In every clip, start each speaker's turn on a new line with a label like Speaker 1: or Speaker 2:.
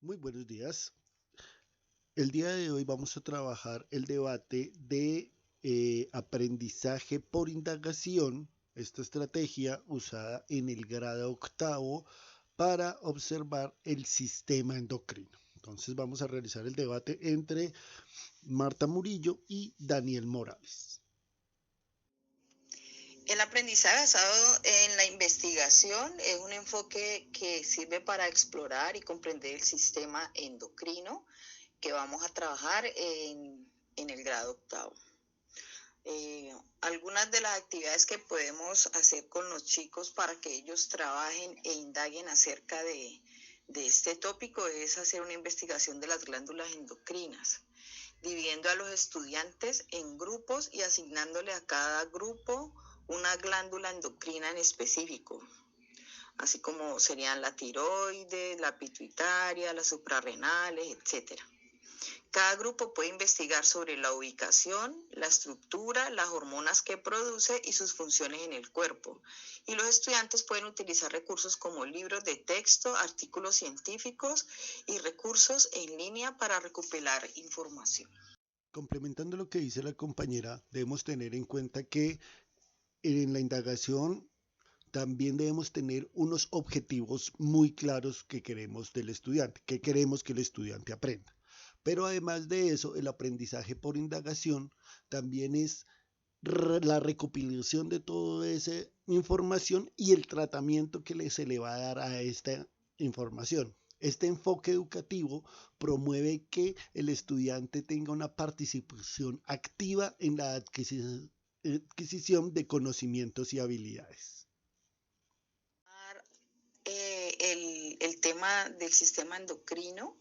Speaker 1: Muy buenos días. El día de hoy vamos a trabajar el debate de aprendizaje por indagación, esta estrategia usada en el grado octavo para observar el sistema endocrino. Entonces vamos a realizar el debate entre Marta Murillo y Daniel Morales.
Speaker 2: El aprendizaje basado en la investigación es un enfoque que sirve para explorar y comprender el sistema endocrino que vamos a trabajar en el grado octavo. Algunas de las actividades que podemos hacer con los chicos para que ellos trabajen e indaguen acerca de este tópico es hacer una investigación de las glándulas endocrinas, dividiendo a los estudiantes en grupos y asignándole a cada grupo una glándula endocrina en específico, así como serían la tiroides, la pituitaria, las suprarrenales, etc. Cada grupo puede investigar sobre la ubicación, la estructura, las hormonas que produce y sus funciones en el cuerpo. Y los estudiantes pueden utilizar recursos como libros de texto, artículos científicos y recursos en línea para recopilar información.
Speaker 1: Complementando lo que dice la compañera, debemos tener en cuenta que en la indagación también debemos tener unos objetivos muy claros que queremos del estudiante, que queremos que el estudiante aprenda. Pero además de eso, el aprendizaje por indagación también es la recopilación de toda esa información y el tratamiento que se le va a dar a esta información. Este enfoque educativo promueve que el estudiante tenga una participación activa en la adquisición de conocimientos y habilidades.
Speaker 2: El tema del sistema endocrino,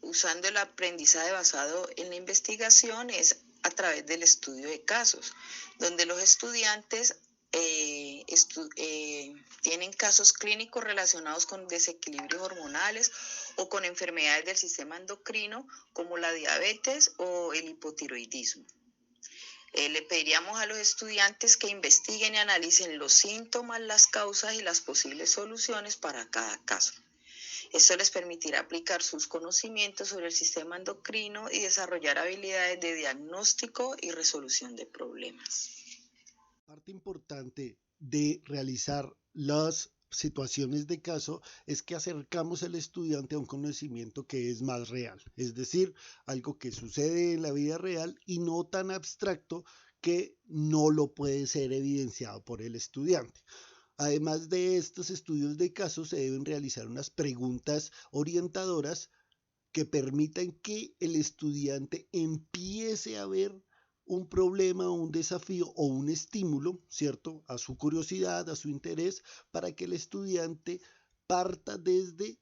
Speaker 2: usando el aprendizaje basado en la investigación, es a través del estudio de casos, donde los estudiantes tienen casos clínicos relacionados con desequilibrios hormonales o con enfermedades del sistema endocrino como la diabetes o el hipotiroidismo. Le pediríamos a los estudiantes que investiguen y analicen los síntomas, las causas y las posibles soluciones para cada caso. Esto les permitirá aplicar sus conocimientos sobre el sistema endocrino y desarrollar habilidades de diagnóstico y resolución de problemas.
Speaker 1: Parte importante de realizar las situaciones de caso es que acercamos al estudiante a un conocimiento que es más real, es decir, algo que sucede en la vida real y no tan abstracto que no lo puede ser evidenciado por el estudiante. Además de estos estudios de caso, se deben realizar unas preguntas orientadoras que permitan que el estudiante empiece a ver un problema, un desafío o un estímulo, ¿cierto? A su curiosidad, a su interés, para que el estudiante parta desde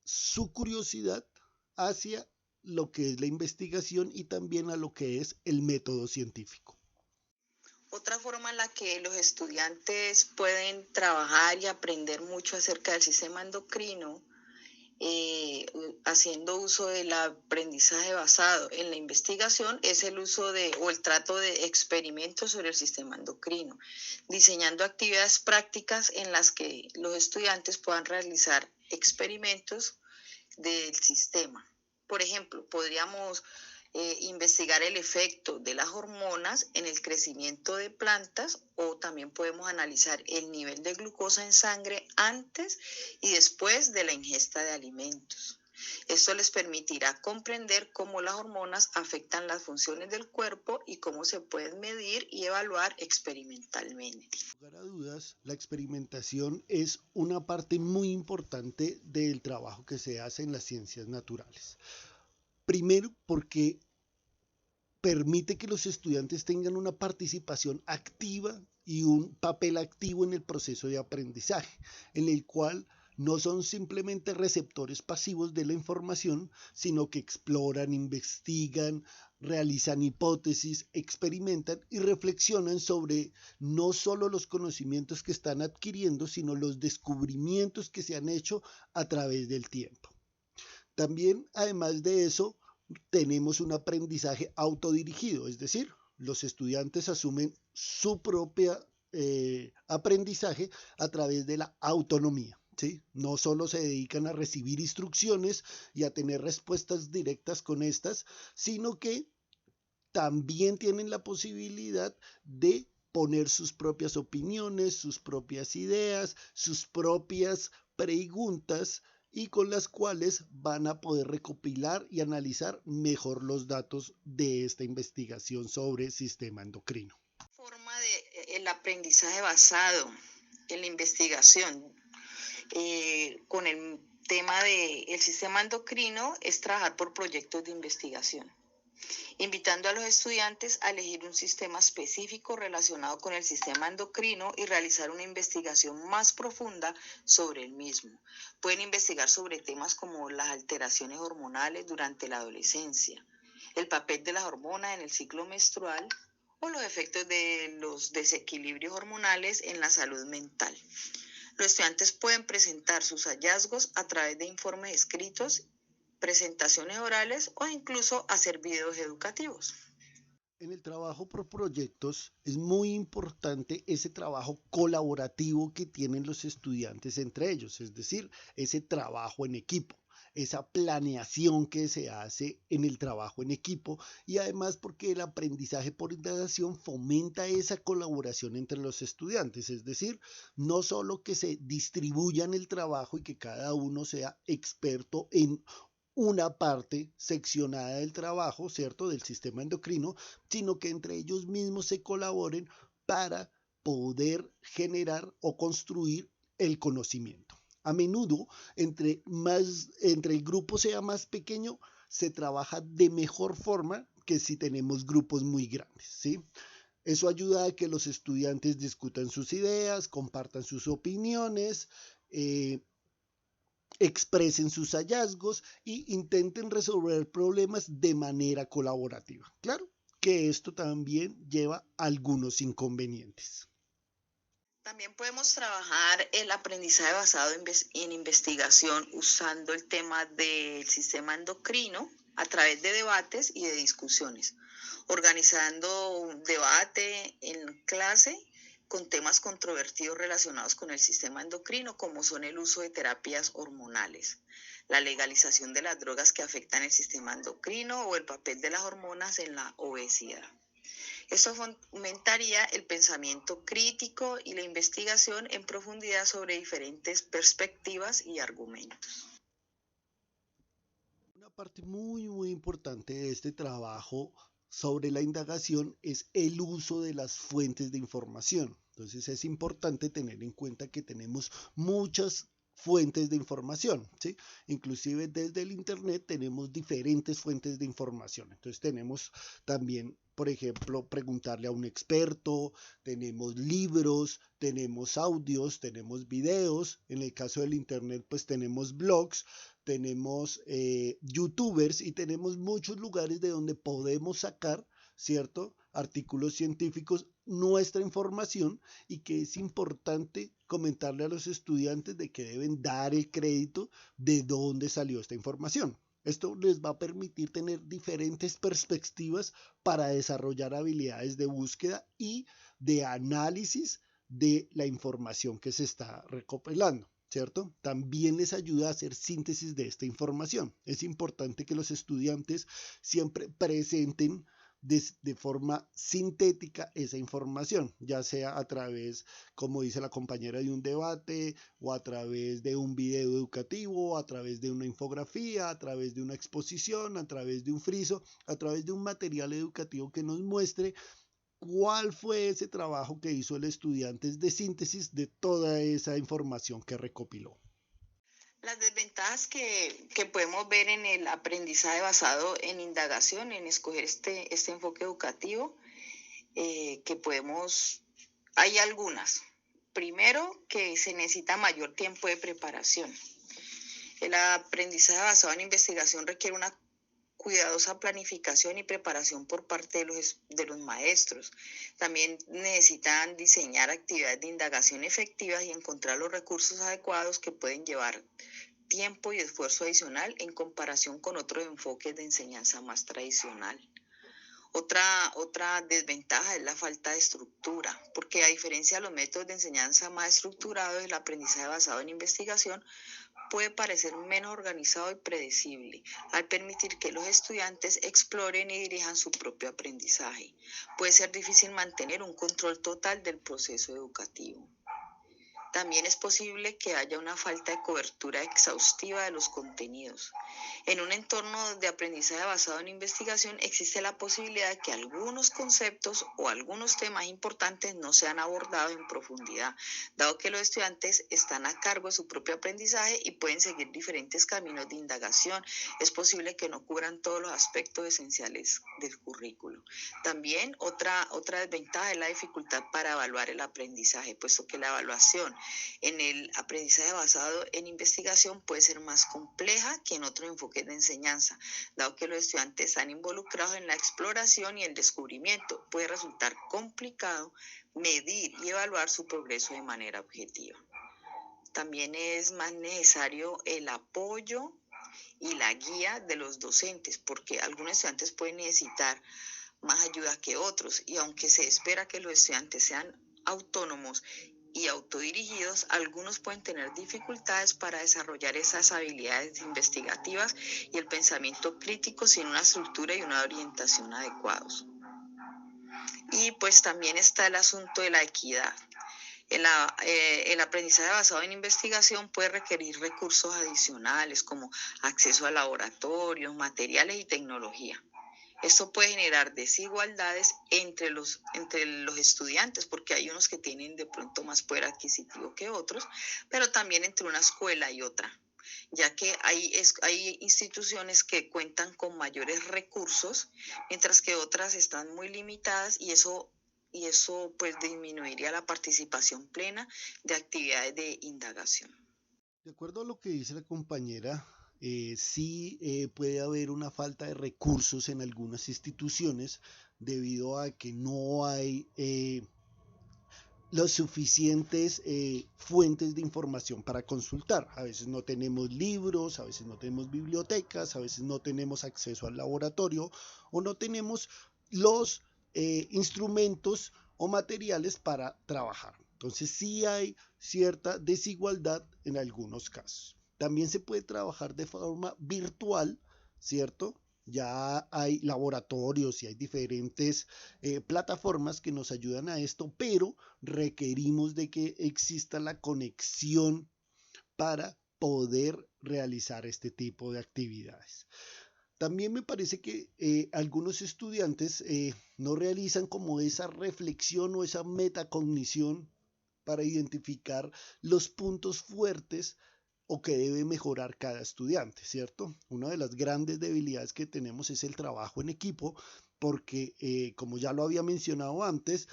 Speaker 1: su curiosidad hacia lo que es la investigación y también a lo que es el método científico.
Speaker 2: Otra forma en la que los estudiantes pueden trabajar y aprender mucho acerca del sistema endocrino, haciendo uso del aprendizaje basado en la investigación, es el uso o el trato de experimentos sobre el sistema endocrino, diseñando actividades prácticas en las que los estudiantes puedan realizar experimentos del sistema. Por ejemplo, podríamos investigar el efecto de las hormonas en el crecimiento de plantas, o también podemos analizar el nivel de glucosa en sangre antes y después de la ingesta de alimentos. Esto les permitirá comprender cómo las hormonas afectan las funciones del cuerpo y cómo se pueden medir y evaluar experimentalmente.
Speaker 1: Sin lugar a dudas, la experimentación es una parte muy importante del trabajo que se hace en las ciencias naturales. Primero, porque permite que los estudiantes tengan una participación activa y un papel activo en el proceso de aprendizaje, en el cual no son simplemente receptores pasivos de la información, sino que exploran, investigan, realizan hipótesis, experimentan y reflexionan sobre no solo los conocimientos que están adquiriendo, sino los descubrimientos que se han hecho a través del tiempo. También, además de eso, tenemos un aprendizaje autodirigido, es decir, los estudiantes asumen su propia aprendizaje a través de la autonomía. ¿sí? No solo se dedican a recibir instrucciones y a tener respuestas directas con estas, sino que también tienen la posibilidad de poner sus propias opiniones, sus propias ideas, sus propias preguntas y con las cuales van a poder recopilar y analizar mejor los datos de esta investigación sobre sistema endocrino.
Speaker 2: Forma de el aprendizaje basado en la investigación con el tema del sistema endocrino es trabajar por proyectos de investigación, invitando a los estudiantes a elegir un sistema específico relacionado con el sistema endocrino y realizar una investigación más profunda sobre el mismo. Pueden investigar sobre temas como las alteraciones hormonales durante la adolescencia, el papel de las hormonas en el ciclo menstrual o los efectos de los desequilibrios hormonales en la salud mental. Los estudiantes pueden presentar sus hallazgos a través de informes escritos, presentaciones orales o incluso hacer videos educativos.
Speaker 1: En el trabajo por proyectos es muy importante ese trabajo colaborativo que tienen los estudiantes entre ellos, es decir, ese trabajo en equipo, esa planeación que se hace en el trabajo en equipo y además porque el aprendizaje por indagación fomenta esa colaboración entre los estudiantes, es decir, no solo que se distribuyan el trabajo y que cada uno sea experto en una parte seccionada del trabajo, ¿cierto?, del sistema endocrino, sino que entre ellos mismos se colaboren para poder generar o construir el conocimiento. A menudo, entre el grupo sea más pequeño, se trabaja de mejor forma que si tenemos grupos muy grandes, ¿sí? Eso ayuda a que los estudiantes discutan sus ideas, compartan sus opiniones, expresen sus hallazgos e intenten resolver problemas de manera colaborativa. Claro que esto también lleva algunos inconvenientes.
Speaker 2: También podemos trabajar el aprendizaje basado en investigación usando el tema del sistema endocrino a través de debates y de discusiones, organizando un debate en clase con temas controvertidos relacionados con el sistema endocrino, como son el uso de terapias hormonales, la legalización de las drogas que afectan el sistema endocrino o el papel de las hormonas en la obesidad. Esto fomentaría el pensamiento crítico y la investigación en profundidad sobre diferentes perspectivas y argumentos.
Speaker 1: Una parte muy importante de este trabajo sobre la indagación es el uso de las fuentes de información. Entonces es importante tener en cuenta que tenemos muchas fuentes de información, ¿sí? Inclusive desde el internet tenemos diferentes fuentes de información. Entonces tenemos también, por ejemplo, preguntarle a un experto, tenemos libros, tenemos audios, tenemos videos. En el caso del internet, pues tenemos blogs, tenemos youtubers y tenemos muchos lugares de donde podemos sacar, ¿cierto?, artículos científicos, nuestra información y que es importante comentarle a los estudiantes de que deben dar el crédito de dónde salió esta información. Esto les va a permitir tener diferentes perspectivas para desarrollar habilidades de búsqueda y de análisis de la información que se está recopilando, ¿cierto? También les ayuda a hacer síntesis de esta información. Es importante que los estudiantes siempre presenten de forma sintética esa información, ya sea a través, como dice la compañera, de un debate o a través de un video educativo, a través de una infografía, a través de una exposición, a través de un friso, a través de un material educativo que nos muestre cuál fue ese trabajo que hizo el estudiante de síntesis de toda esa información que recopiló.
Speaker 2: Las desventajas que podemos ver en el aprendizaje basado en indagación, en escoger este enfoque educativo, hay algunas. Primero, que se necesita mayor tiempo de preparación. El aprendizaje basado en investigación requiere una cuidadosa planificación y preparación por parte de los maestros. También necesitan diseñar actividades de indagación efectivas y encontrar los recursos adecuados que pueden llevar tiempo y esfuerzo adicional en comparación con otros enfoques de enseñanza más tradicional. Otra desventaja es la falta de estructura, porque a diferencia de los métodos de enseñanza más estructurados, el aprendizaje basado en investigación puede parecer menos organizado y predecible, al permitir que los estudiantes exploren y dirijan su propio aprendizaje. Puede ser difícil mantener un control total del proceso educativo. También es posible que haya una falta de cobertura exhaustiva de los contenidos. En un entorno de aprendizaje basado en investigación existe la posibilidad de que algunos conceptos o algunos temas importantes no sean abordados en profundidad, dado que los estudiantes están a cargo de su propio aprendizaje y pueden seguir diferentes caminos de indagación. Es posible que no cubran todos los aspectos esenciales del currículo. También otra desventaja es la dificultad para evaluar el aprendizaje, puesto que la evaluación en el aprendizaje basado en investigación puede ser más compleja que en otros enfoques de enseñanza, dado que los estudiantes están involucrados en la exploración y el descubrimiento. Puede resultar complicado medir y evaluar su progreso de manera objetiva. También es más necesario el apoyo y la guía de los docentes, porque algunos estudiantes pueden necesitar más ayuda que otros, y aunque se espera que los estudiantes sean autónomos y autodirigidos, algunos pueden tener dificultades para desarrollar esas habilidades investigativas y el pensamiento crítico sin una estructura y una orientación adecuados. Y pues también está el asunto de la equidad. El aprendizaje basado en investigación puede requerir recursos adicionales como acceso a laboratorios, materiales y tecnología. Esto puede generar desigualdades entre los estudiantes, porque hay unos que tienen de pronto más poder adquisitivo que otros, pero también entre una escuela y otra, ya que hay instituciones que cuentan con mayores recursos, mientras que otras están muy limitadas, y eso pues disminuiría la participación plena de actividades de indagación.
Speaker 1: De acuerdo a lo que dice la compañera, sí puede haber una falta de recursos en algunas instituciones debido a que no hay las suficientes fuentes de información para consultar. A veces no tenemos libros, a veces no tenemos bibliotecas, a veces no tenemos acceso al laboratorio o no tenemos los instrumentos o materiales para trabajar. Entonces sí hay cierta desigualdad en algunos casos. También se puede trabajar de forma virtual, ¿cierto? Ya hay laboratorios y hay diferentes plataformas que nos ayudan a esto, pero requerimos de que exista la conexión para poder realizar este tipo de actividades. También me parece que algunos estudiantes no realizan como esa reflexión o esa metacognición para identificar los puntos fuertes o que debe mejorar cada estudiante, ¿cierto? Una de las grandes debilidades que tenemos es el trabajo en equipo, porque como ya lo había mencionado antes,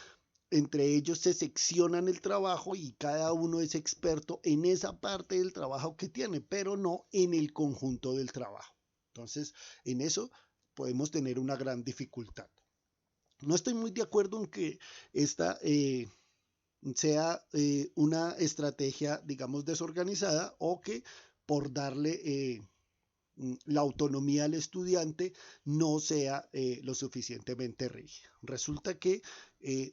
Speaker 1: entre ellos se seccionan el trabajo y cada uno es experto en esa parte del trabajo que tiene, pero no en el conjunto del trabajo. Entonces, en eso podemos tener una gran dificultad. No estoy muy de acuerdo en que esta sea una estrategia, digamos, desorganizada o que por darle la autonomía al estudiante no sea lo suficientemente rígida. Resulta que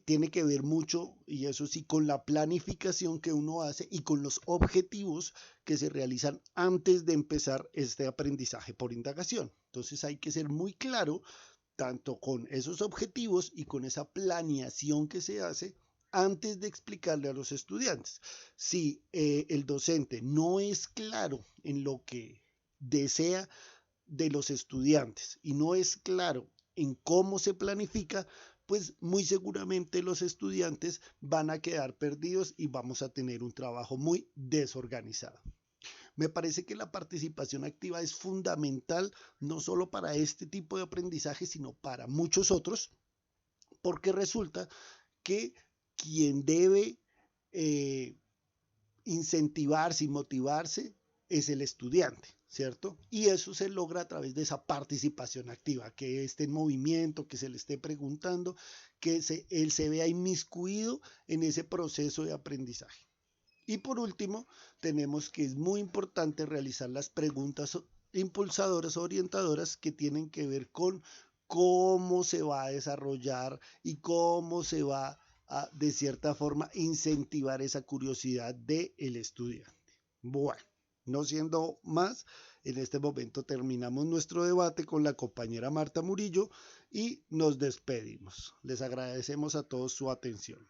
Speaker 1: tiene que ver mucho, y eso sí, con la planificación que uno hace y con los objetivos que se realizan antes de empezar este aprendizaje por indagación. Entonces hay que ser muy claro tanto con esos objetivos y con esa planeación que se hace antes de explicarle a los estudiantes. Si el docente no es claro en lo que desea de los estudiantes y no es claro en cómo se planifica, pues muy seguramente los estudiantes van a quedar perdidos y vamos a tener un trabajo muy desorganizado. Me parece que la participación activa es fundamental no solo para este tipo de aprendizaje, sino para muchos otros, porque resulta que quien debe incentivarse y motivarse es el estudiante, ¿cierto? Y eso se logra a través de esa participación activa, que esté en movimiento, que se le esté preguntando, que él se vea inmiscuido en ese proceso de aprendizaje. Y por último, tenemos que es muy importante realizar las preguntas impulsadoras, orientadoras, que tienen que ver con cómo se va a desarrollar y cómo se va a, de cierta forma, incentivar esa curiosidad del estudiante. Bueno, no siendo más, en este momento terminamos nuestro debate con la compañera Marta Murillo y nos despedimos. Les agradecemos a todos su atención.